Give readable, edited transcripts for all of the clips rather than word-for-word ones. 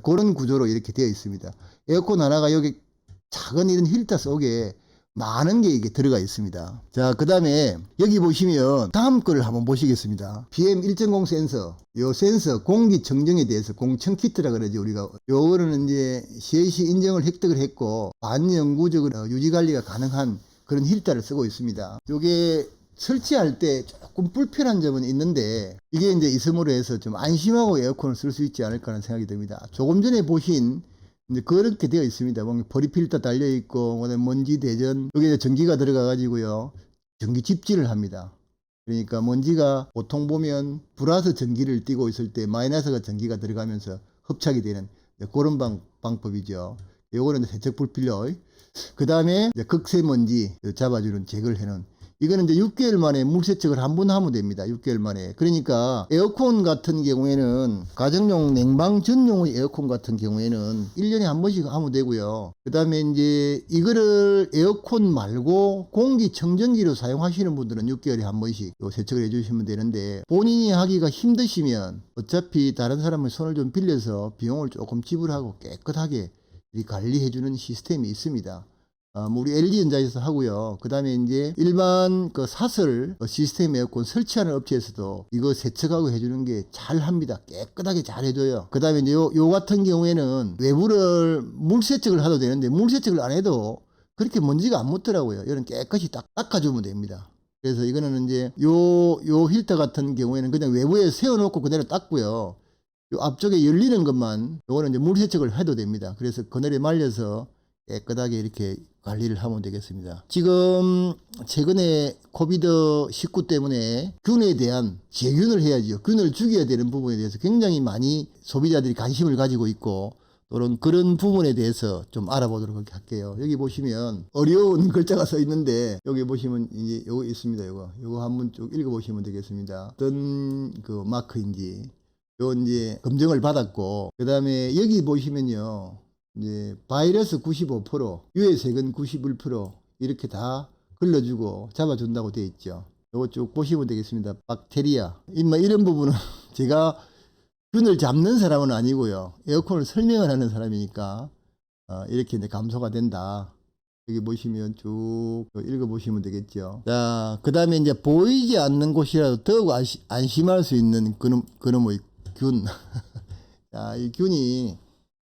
그런 구조로 이렇게 되어 있습니다. 에어컨 하나가 여기 작은 이런 힐터 속에 많은 게 이게 들어가 있습니다. 자, 그 다음에 여기 보시면 다음 거를 한번 보시겠습니다. PM1.0 센서. 요 센서 공기 청정에 대해서 공청 키트라 그러죠, 우리가. 요거는 이제 셋이 인정을 획득을 했고 반영구적으로 유지 관리가 가능한 그런 힐터를 쓰고 있습니다. 요게 설치할 때 조금 불편한 점은 있는데 이게 이제 있음으로 해서 좀 안심하고 에어컨을 쓸 수 있지 않을까 하는 생각이 듭니다. 조금 전에 보신 이제 그렇게 되어 있습니다. 뭐 보리 필터 달려 있고, 그다음에 먼지 대전, 여기에 전기가 들어가 가지고요, 전기 집지를 합니다. 그러니까 먼지가 보통 보면 플러스 전기를 띠고 있을 때 마이너스가 전기가 들어가면서 흡착이 되는 그런 방법이죠. 요거는 세척 불필요. 그 다음에 극세먼지 잡아주는 제거를 해놓은, 이거는 이제 6개월 만에 물 세척을 한 번 하면 됩니다. 6개월 만에. 그러니까 에어컨 같은 경우에는, 가정용 냉방 전용의 에어컨 같은 경우에는 1년에 한 번씩 하면 되고요. 그 다음에 이제 이거를 에어컨 말고 공기청정기로 사용하시는 분들은 6개월에 한 번씩 세척을 해주시면 되는데, 본인이 하기가 힘드시면 어차피 다른 사람의 손을 좀 빌려서 비용을 조금 지불하고 깨끗하게 관리해주는 시스템이 있습니다. 우리 LG전자에서 하고요. 그 다음에 이제 일반 그 사설 시스템 에어컨 설치하는 업체에서도 이거 세척하고 해주는 게 잘 합니다. 깨끗하게 잘 해줘요. 그 다음에 이제 요 같은 경우에는 외부를 물 세척을 하도 되는데 물 세척을 안 해도 그렇게 먼지가 안 묻더라고요. 이런 깨끗이 딱 닦아주면 됩니다. 그래서 이거는 이제 요 힐터 같은 경우에는 그냥 외부에 세워놓고 그대로 닦고요. 요 앞쪽에 열리는 것만, 요거는 이제 물 세척을 해도 됩니다. 그래서 그늘에 말려서 깨끗하게 이렇게 관리를 하면 되겠습니다. 지금 최근에 코비드19 때문에 균에 대한 제균을 해야죠. 균을 죽여야 되는 부분에 대해서 굉장히 많이 소비자들이 관심을 가지고 있고, 또는 그런 부분에 대해서 좀 알아보도록 할게요. 여기 보시면 어려운 글자가 써 있는데, 여기 보시면 이제 요거 있습니다. 요거 한번 쭉 읽어보시면 되겠습니다. 어떤 그 마크인지 요 이제 검증을 받았고, 그 다음에 여기 보시면요, 이제 바이러스 95%, 유해세균 91% 이렇게 다 걸러주고 잡아준다고 되어 있죠. 요거 쭉 보시면 되겠습니다. 박테리아, 이런 부분은 제가 균을 잡는 사람은 아니고요, 에어컨을 설명을 하는 사람이니까 이렇게 이제 감소가 된다. 여기 보시면 쭉 읽어보시면 되겠죠. 자, 그 다음에 이제 보이지 않는 곳이라도 더욱 안심할 수 있는 그놈의 균. 자, 이 균이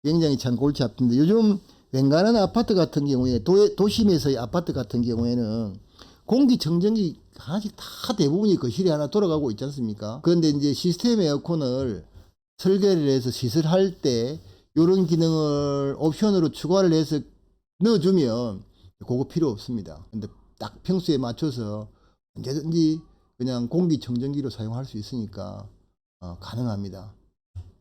굉장히 참 골치 아픈데, 요즘 웬간한 아파트 같은 경우에, 도심에서의 아파트 같은 경우에는 공기청정기 하나씩 다 대부분이 거실에 하나 돌아가고 있지 않습니까? 그런데 이제 시스템 에어컨을 설계를 해서 시설할 때 이런 기능을 옵션으로 추가를 해서 넣어주면 그거 필요 없습니다. 근데 딱 평수에 맞춰서 언제든지 그냥 공기청정기로 사용할 수 있으니까 가능합니다.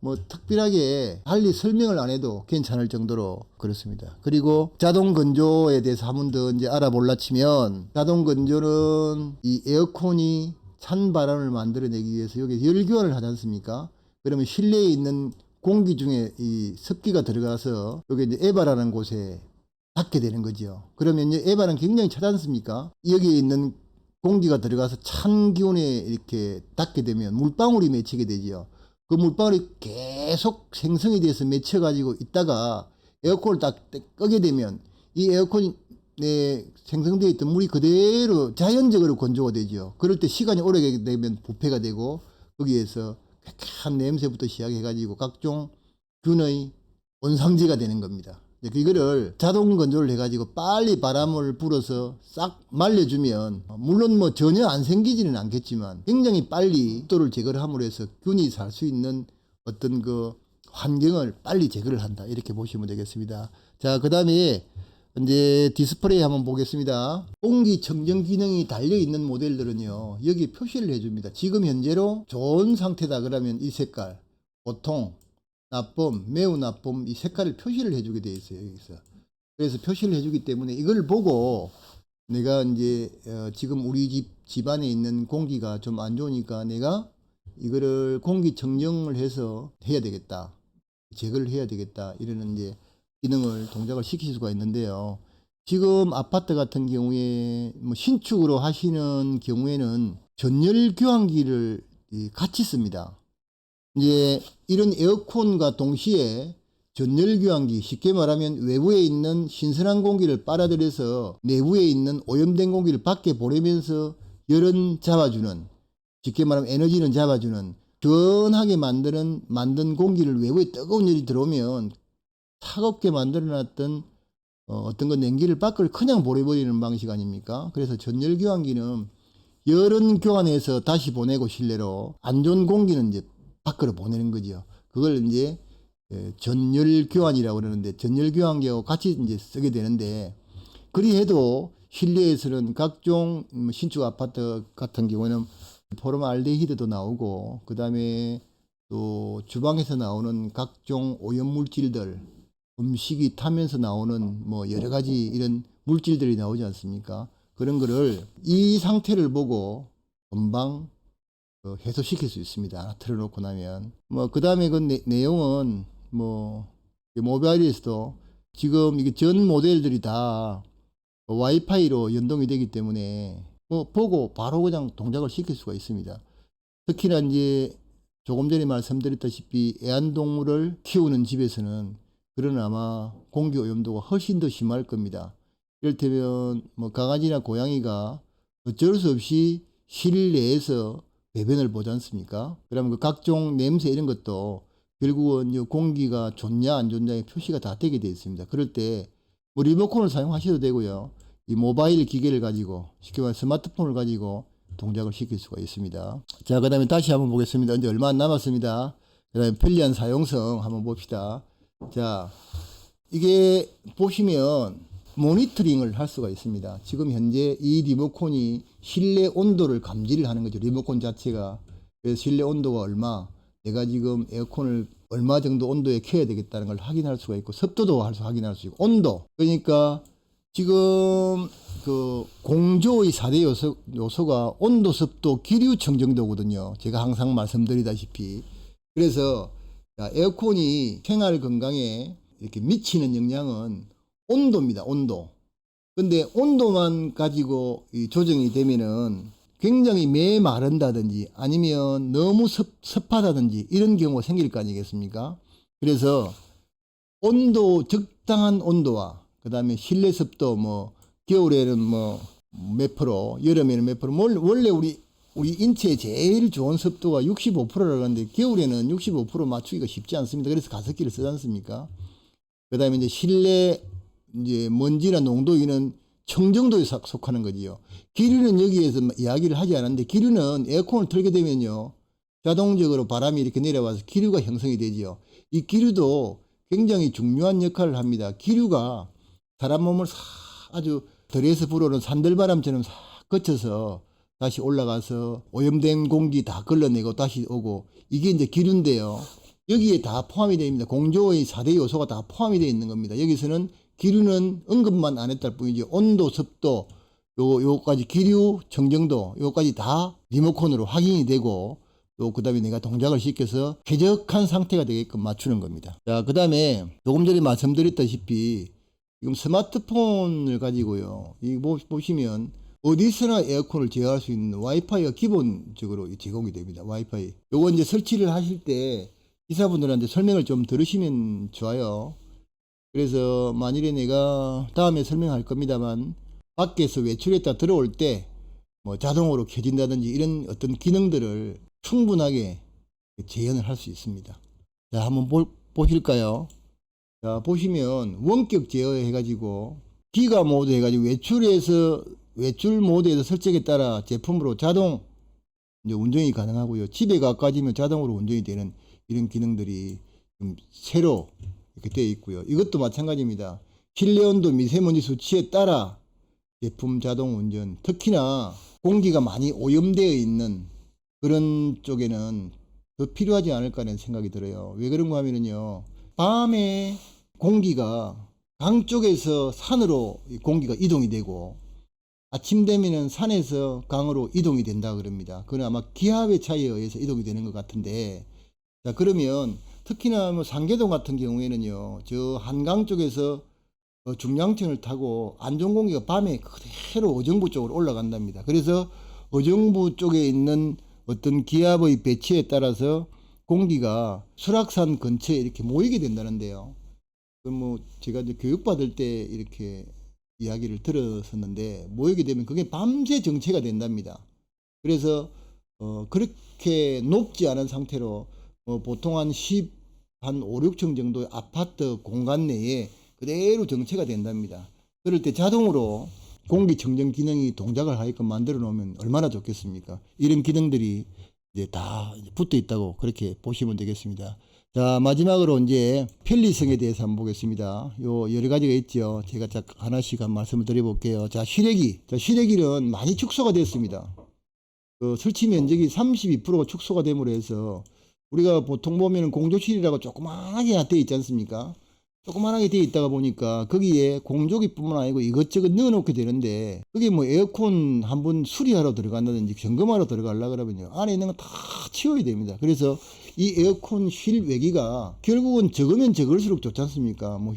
뭐 특별하게 달리 설명을 안 해도 괜찮을 정도로 그렇습니다. 그리고 자동 건조에 대해서 한 번 더 이제 알아볼라 치면, 자동 건조는 이 에어컨이 찬 바람을 만들어내기 위해서 여기 열 교환을 하지 않습니까? 그러면 실내에 있는 공기 중에 이 습기가 들어가서 여기 이제 에바라는 곳에 닿게 되는 거죠. 그러면 이제 에바는 굉장히 차지 않습니까? 여기에 있는 공기가 들어가서 찬 기온에 이렇게 닿게 되면 물방울이 맺히게 되죠. 그 물방울이 계속 생성이 돼서 맺혀가지고 있다가 에어컨을 딱 끄게 되면 이 에어컨에 생성되어 있던 물이 그대로 자연적으로 건조가 되죠. 그럴 때 시간이 오래 되면 부패가 되고, 거기에서 쾌쾌한 냄새부터 시작해가지고 각종 균의 온상지가 되는 겁니다. 이거를 자동 건조를 해가지고 빨리 바람을 불어서 싹 말려주면, 물론 뭐 전혀 안 생기지는 않겠지만 굉장히 빨리 습도를 제거를 함으로 해서 균이 살 수 있는 어떤 그 환경을 빨리 제거를 한다, 이렇게 보시면 되겠습니다. 자, 그 다음에 이제 디스플레이 한번 보겠습니다. 공기청정 기능이 달려있는 모델들은요, 여기 표시를 해줍니다. 지금 현재로 좋은 상태다 그러면 이 색깔, 보통, 나쁨, 매우 나쁨, 이 색깔을 표시를 해주게 되어 있어요, 여기서. 그래서 표시를 해주기 때문에 이걸 보고 내가 이제 지금 우리 집안에 있는 공기가 좀 안 좋으니까 내가 이거를 공기청정을 해서 해야 되겠다, 제거를 해야 되겠다, 이러는 이제 기능을, 동작을 시킬 수가 있는데요. 지금 아파트 같은 경우에 뭐 신축으로 하시는 경우에는 전열 교환기를 같이 씁니다. 이제 이런 에어컨과 동시에 전열교환기, 쉽게 말하면 외부에 있는 신선한 공기를 빨아들여서 내부에 있는 오염된 공기를 밖에 보내면서 열은 잡아주는, 쉽게 말하면 에너지는 잡아주는, 시원하게 만든 공기를 외부에 뜨거운 열이 들어오면 차갑게 만들어놨던 어떤 건 냉기를 밖으로 그냥 보내버리는 방식 아닙니까? 그래서 전열교환기는 열은 교환해서 다시 보내고 실내로, 안 좋은 공기는 이제 밖으로 보내는 거죠. 그걸 이제 전열교환이라고 그러는데, 전열교환기하고 같이 이제 쓰게 되는데, 그리 해도 실내에서는 각종 신축 아파트 같은 경우에는 포름알데히드도 나오고, 그 다음에 또 주방에서 나오는 각종 오염물질들, 음식이 타면서 나오는 뭐 여러 가지 이런 물질들이 나오지 않습니까? 그런 거를 이 상태를 보고 금방 해소시킬 수 있습니다. 틀어놓고 나면. 뭐 그 다음에 그 내용은 뭐 모바일에서도 지금 이게 전 모델들이 다 와이파이로 연동이 되기 때문에 뭐 보고 바로 그냥 동작을 시킬 수가 있습니다. 특히나 이제 조금 전에 말씀드렸다시피 애완동물을 키우는 집에서는 그런 아마 공기 오염도가 훨씬 더 심할 겁니다. 이를테면 뭐 강아지나 고양이가 어쩔 수 없이 실내에서 배변을 보지 않습니까? 그러면 그 각종 냄새 이런 것도 결국은 공기가 좋냐 안 좋냐의 표시가 다 되게 되어 있습니다. 그럴 때 뭐 리모컨을 사용하셔도 되고요. 이 모바일 기계를 가지고, 쉽게 말해 스마트폰을 가지고 동작을 시킬 수가 있습니다. 자, 그 다음에 다시 한번 보겠습니다. 이제 얼마 안 남았습니다. 그 다음에 편리한 사용성 한번 봅시다. 자, 이게 보시면 모니터링을 할 수가 있습니다. 지금 현재 이 리모컨이 실내 온도를 감지를 하는 거죠. 리모컨 자체가. 그래서 실내 온도가 얼마, 내가 지금 에어컨을 얼마 정도 온도에 켜야 되겠다는 걸 확인할 수가 있고, 습도도 확인할 수 있고, 온도. 그러니까 지금 그 공조의 4대 요소가 온도, 습도, 기류, 청정도거든요. 제가 항상 말씀드리다시피. 그래서 에어컨이 생활 건강에 이렇게 미치는 영향은 온도입니다. 온도. 근데 온도만 가지고 조정이 되면은 굉장히 메마른다든지 아니면 너무 습하다든지 이런 경우가 생길 거 아니겠습니까? 그래서 온도, 적당한 온도와 그 다음에 실내 습도, 뭐 겨울에는 뭐 몇 프로, 여름에는 몇 프로, 원래 우리 인체에 제일 좋은 습도가 65%라고 하는데 겨울에는 65% 맞추기가 쉽지 않습니다. 그래서 가습기를 쓰지 않습니까? 그 다음에 이제 실내 이제 먼지나 농도, 이는 청정도에 속하는 거지요. 기류는 여기에서 이야기를 하지 않았는데, 기류는 에어컨을 틀게 되면요, 자동적으로 바람이 이렇게 내려와서 기류가 형성이 되지요. 이 기류도 굉장히 중요한 역할을 합니다. 기류가 사람 몸을 아주 덜에서 불어오는 산들바람처럼 싹 거쳐서 다시 올라가서 오염된 공기 다 걸러내고 다시 오고, 이게 이제 기류인데요. 여기에 다 포함이 되어 있습니다. 공조의 4대 요소가 다 포함이 되어 있는 겁니다. 여기서는 기류는 언급만 안 했다 뿐이지, 온도, 습도, 요거까지 기류, 청정도, 요거까지 다 리모컨으로 확인이 되고, 또 그 다음에 내가 동작을 시켜서 쾌적한 상태가 되게끔 맞추는 겁니다. 자, 그 다음에 조금 전에 말씀드렸다시피 지금 스마트폰을 가지고요, 이거 보시면 어디서나 에어컨을 제어할 수 있는 와이파이가 기본적으로 제공이 됩니다. 와이파이. 요거 이제 설치를 하실 때 기사분들한테 설명을 좀 들으시면 좋아요. 그래서 만일에 내가 다음에 설명할 겁니다만, 밖에서 외출했다 들어올 때 뭐 자동으로 켜진다든지 이런 어떤 기능들을 충분하게 재현을 할 수 있습니다. 자, 한번 보실까요? 자, 보시면 원격 제어 해가지고 기가 모드 해가지고 외출 모드에서 설정에 따라 제품으로 자동 이제 운전이 가능하고요. 집에 가까워지면 자동으로 운전이 되는 이런 기능들이 좀 새로 이렇게 되어 있고요. 이것도 마찬가지입니다. 실내 온도, 미세먼지 수치에 따라 제품 자동 운전, 특히나 공기가 많이 오염되어 있는 그런 쪽에는 더 필요하지 않을까 하는 생각이 들어요. 왜 그런가 하면요, 밤에 공기가 강 쪽에서 산으로 공기가 이동이 되고, 아침 되면은 산에서 강으로 이동이 된다 그럽니다. 그건 아마 기압의 차이에 의해서 이동이 되는 것 같은데, 자, 그러면 특히나 뭐 상계동 같은 경우에는요, 저 한강 쪽에서 중량천을 타고 안 좋은 공기가 밤에 그대로 의정부 쪽으로 올라간답니다. 그래서 의정부 쪽에 있는 어떤 기압의 배치에 따라서 공기가 수락산 근처에 이렇게 모이게 된다는데요. 뭐 제가 이제 교육받을 때 이렇게 이야기를 들었었는데 모이게 되면 그게 밤새 정체가 된답니다. 그래서 그렇게 높지 않은 상태로 보통 한 5, 6층 정도의 아파트 공간 내에 그대로 정체가 된답니다. 그럴 때 자동으로 공기청정 기능이 동작을 하게끔 만들어 놓으면 얼마나 좋겠습니까? 이런 기능들이 이제 다 붙어 있다고 그렇게 보시면 되겠습니다. 자, 마지막으로 이제 편리성에 대해서 한번 보겠습니다. 요 여러 가지가 있죠. 제가 하나씩 한 말씀을 드려볼게요. 자, 실외기는 많이 축소가 됐습니다. 그 설치 면적이 32%가 축소가 됨으로 해서 우리가 보통 보면 공조실이라고 조그만하게 되어 있지 않습니까? 조그만하게 되어 있다가 보니까 거기에 공조기뿐만 아니고 이것저것 넣어놓게 되는데 그게 뭐 에어컨 한번 수리하러 들어간다든지 점검하러 들어가려 그러면요 안에 있는 거 다 치워야 됩니다. 그래서 이 에어컨 실외기가 결국은 적으면 적을수록 좋지 않습니까? 뭐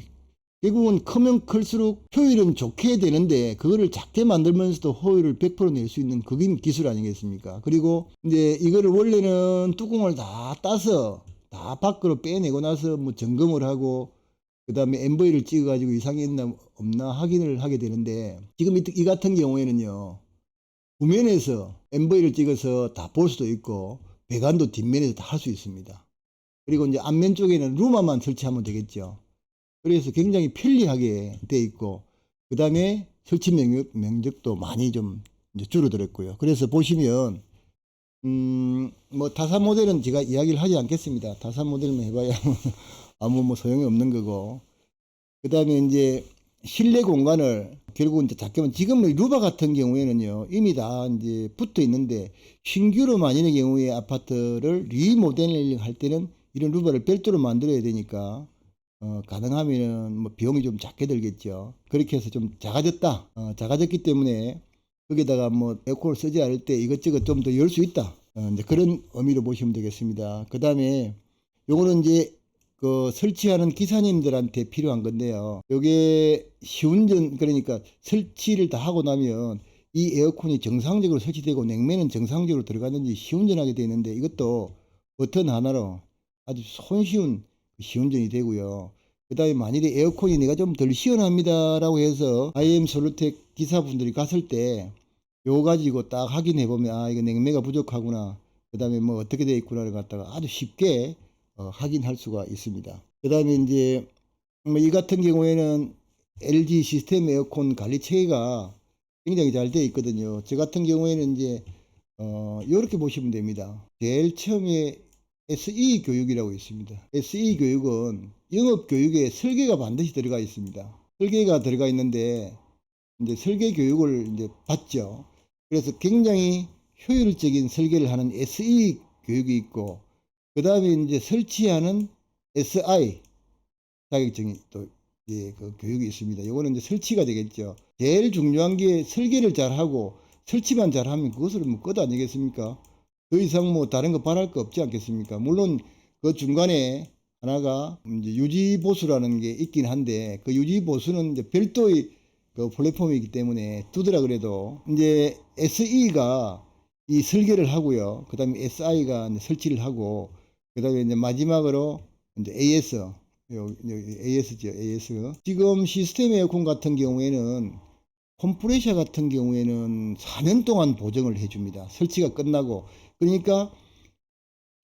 결국은 크면 클수록 효율은 좋게 되는데 그거를 작게 만들면서도 효율을 100% 낼 수 있는 그게 기술 아니겠습니까? 그리고 이제 이거를 원래는 뚜껑을 다 따서 다 밖으로 빼내고 나서 뭐 점검을 하고 그 다음에 MV를 찍어가지고 이상이 있나 없나 확인을 하게 되는데 지금 이 같은 경우에는요 후면에서 MV를 찍어서 다 볼 수도 있고 배관도 뒷면에서 다 할 수 있습니다. 그리고 이제 앞면 쪽에는 루마만 설치하면 되겠죠. 그래서 굉장히 편리하게 돼 있고 그 다음에 설치 면적도 많이 좀 이제 줄어들었고요. 그래서 보시면 뭐 타사 모델은 제가 이야기를 하지 않겠습니다. 타사 모델만 해봐야 아무 뭐 소용이 없는 거고 그 다음에 이제 실내 공간을 결국은 이제 작게만 지금 루바 같은 경우에는요 이미 다 이제 붙어 있는데 신규로 만드는 경우에 아파트를 리모델링 할 때는 이런 루바를 별도로 만들어야 되니까 가능하면 뭐 비용이 좀 작게 들겠죠. 그렇게 해서 좀 작아졌다. 작아졌기 때문에 거기다가 뭐 에어컨을 쓰지 않을 때 이것저것 좀 더 열 수 있다. 이제 그런 의미로 보시면 되겠습니다. 그 다음에 요거는 이제 그 설치하는 기사님들한테 필요한 건데요. 요게 시운전 그러니까 설치를 다 하고 나면 이 에어컨이 정상적으로 설치되고 냉매는 정상적으로 들어갔는지 시운전하게 되는데 이것도 버튼 하나로 아주 손쉬운 시운전이 되고요. 그 다음에 만일에 에어컨이 내가 좀 덜 시원합니다 라고 해서 IM 솔루텍 기사분들이 갔을 때 요거 가지고 딱 확인해 보면 아 이거 냉매가 부족하구나 그 다음에 뭐 어떻게 되어 있구나를 갖다가 아주 쉽게 확인할 수가 있습니다. 그 다음에 이제 뭐 이 같은 경우에는 LG 시스템 에어컨 관리 체계가 굉장히 잘 되어 있거든요. 저 같은 경우에는 이제 이렇게 보시면 됩니다. 제일 처음에 SE 교육이라고 있습니다. SE 교육은 영업 교육에 설계가 반드시 들어가 있습니다. 설계가 들어가 있는데 이제 설계 교육을 이제 받죠. 그래서 굉장히 효율적인 설계를 하는 SE 교육이 있고 그 다음에 이제 설치하는 SI 자격증이 또 그 교육이 있습니다. 이거는 이제 설치가 되겠죠. 제일 중요한 게 설계를 잘하고 설치만 잘하면 그것을 뭐 끝 아니겠습니까? 더 이상 뭐 다른 거 바랄 거 없지 않겠습니까? 물론 그 중간에 하나가 이제 유지보수라는 게 있긴 한데 그 유지보수는 이제 별도의 그 플랫폼이기 때문에 두더라 그래도 이제 SE가 이 설계를 하고요. 그 다음에 SI가 설치를 하고 그 다음에 이제 마지막으로 이제 AS AS죠. AS. 지금 시스템 에어컨 같은 경우에는 컴프레셔 같은 경우에는 4년 동안 보증을 해줍니다. 설치가 끝나고. 그러니까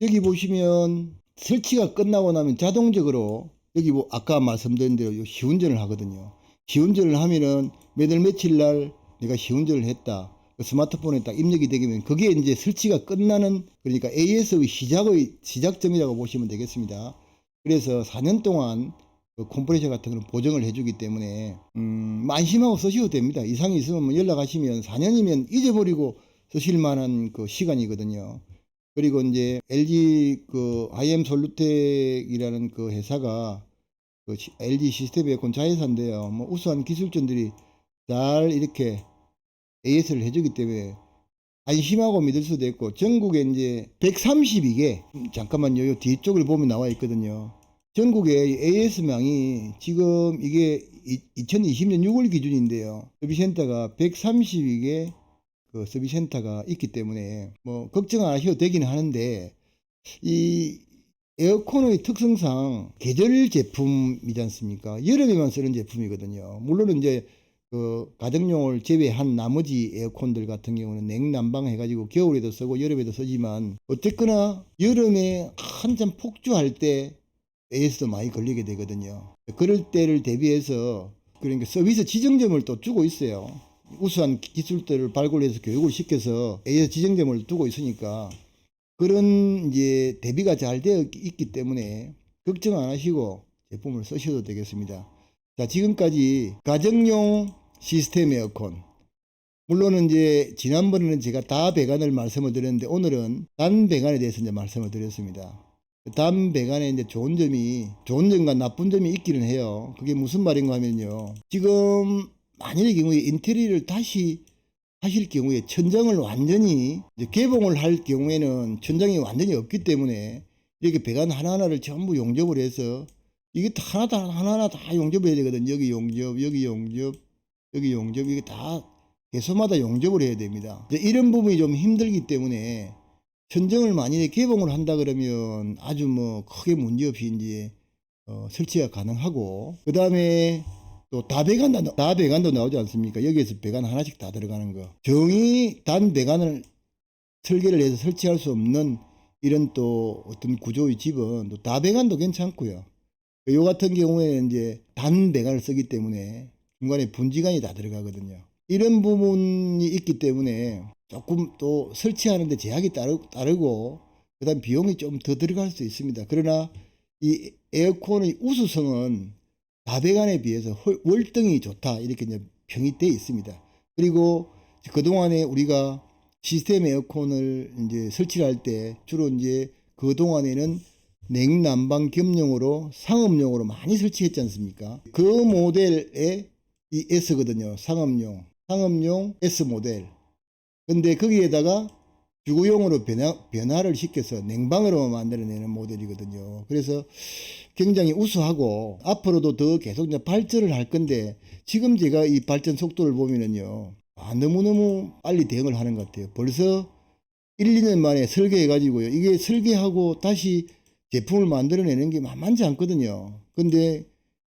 여기 보시면 설치가 끝나고 나면 자동적으로 여기 뭐 아까 말씀드린 대로 시운전을 하거든요. 시운전을 하면은 몇월 며칠 날 내가 시운전을 했다. 스마트폰에 딱 입력이 되면 그게 이제 설치가 끝나는 그러니까 AS의 시작점이라고 보시면 되겠습니다. 그래서 4년 동안 그 컴프레셔 같은 걸 보정을 해주기 때문에 안심하고 쓰셔도 됩니다. 이상이 있으면 연락하시면 4년이면 잊어버리고 쓰실 만한 그 시간이거든요. 그리고 이제 LG 그 IM 솔루텍이라는 그 회사가 그 LG 시스템 에어컨 자회사인데요. 뭐 우수한 기술진들이 잘 이렇게 AS를 해주기 때문에 안심하고 믿을 수도 있고 전국에 이제 132개 잠깐만요. 요 뒤쪽을 보면 나와 있거든요. 전국의 AS망이 지금 이게 2020년 6월 기준인데요. 서비스센터가 132개 그 서비스센터가 있기 때문에 뭐 걱정 안 하셔도 되긴 하는데 이 에어컨의 특성상 계절 제품이지 않습니까? 여름에만 쓰는 제품이거든요. 물론 이제 그 가정용을 제외한 나머지 에어컨들 같은 경우는 냉난방 해가지고 겨울에도 쓰고 여름에도 쓰지만 어쨌거나 여름에 한참 폭주할 때 AS도 많이 걸리게 되거든요. 그럴 때를 대비해서 그러니까 서비스 지정점을 또 주고 있어요. 우수한 기술들을 발굴해서 교육을 시켜서 AS 지정점을 두고 있으니까 그런 이제 대비가 잘 되어 있기 때문에 걱정 안 하시고 제품을 쓰셔도 되겠습니다. 자, 지금까지 가정용 시스템 에어컨. 물론 이제 지난번에는 제가 다 배관을 말씀을 드렸는데 오늘은 단 배관에 대해서 이제 말씀을 드렸습니다. 단 배관에 이제 좋은 점과 나쁜 점이 있기는 해요. 그게 무슨 말인가 하면요. 지금 만일의 경우에 인테리어를 다시 하실 경우에 천장을 완전히 이제 개봉을 할 경우에는 천장이 완전히 없기 때문에 이렇게 배관 하나하나를 전부 용접을 해서 이게 하나하나 다 용접을 해야 되거든요. 여기 용접, 여기 용접, 여기 용접, 이게 다 개소마다 용접을 해야 됩니다. 이런 부분이 좀 힘들기 때문에 천정을 만약에 개봉을 한다 그러면 아주 뭐 크게 문제없이 이제 설치가 가능하고 그 다음에 또 다배관도 나오지 않습니까? 여기에서 배관 하나씩 다 들어가는 거. 정의 단 배관을 설계를 해서 설치할 수 없는 이런 또 어떤 구조의 집은 또 다배관도 괜찮고요. 요 같은 경우에는 이제 단 배관을 쓰기 때문에 중간에 분지관이 다 들어가거든요. 이런 부분이 있기 때문에 조금 또 설치하는데 제약이 따르고 그다음 비용이 좀 더 들어갈 수 있습니다. 그러나 이 에어컨의 우수성은 다배관에 비해서 월등히 좋다 이렇게 이제 평이 되어 있습니다. 그리고 그동안에 우리가 시스템 에어컨을 이제 설치를 할 때 주로 이제 그동안에는 냉난방 겸용으로 상업용으로 많이 설치했지 않습니까? 그 모델의 이 S거든요. 상업용 S 모델. 근데 거기에다가 주거용으로 변화를 시켜서 냉방으로 만들어내는 모델이거든요. 그래서 굉장히 우수하고 앞으로도 더 계속 이제 발전을 할 건데 지금 제가 이 발전 속도를 보면은요. 너무너무 빨리 대응을 하는 것 같아요. 벌써 1, 2년 만에 설계해가지고요. 이게 설계하고 다시 제품을 만들어내는 게 만만치 않거든요. 근데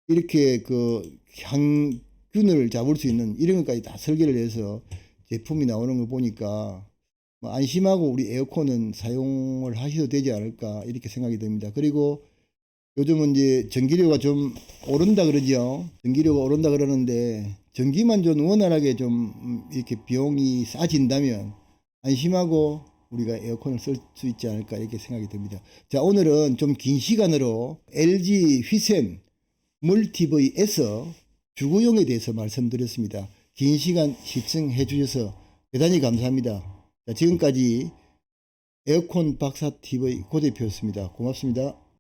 이렇게 그 향균을 잡을 수 있는 이런 것까지 다 설계를 해서 제품이 나오는 거 보니까 뭐 안심하고 우리 에어컨은 사용을 하셔도 되지 않을까 이렇게 생각이 듭니다. 그리고 요즘은 이제 전기료가 좀 오른다 그러죠. 전기료가 오른다 그러는데 전기만 좀 원활하게 좀 이렇게 비용이 싸진다면 안심하고 우리가 에어컨을 쓸 수 있지 않을까 이렇게 생각이 듭니다. 자, 오늘은 좀 긴 시간으로 LG 휘셈 멀티브이 S 주거용에 대해서 말씀드렸습니다. 긴 시간 시청해 주셔서 대단히 감사합니다. 자, 지금까지 에어컨 박사 TV 고 대표였습니다. 고맙습니다.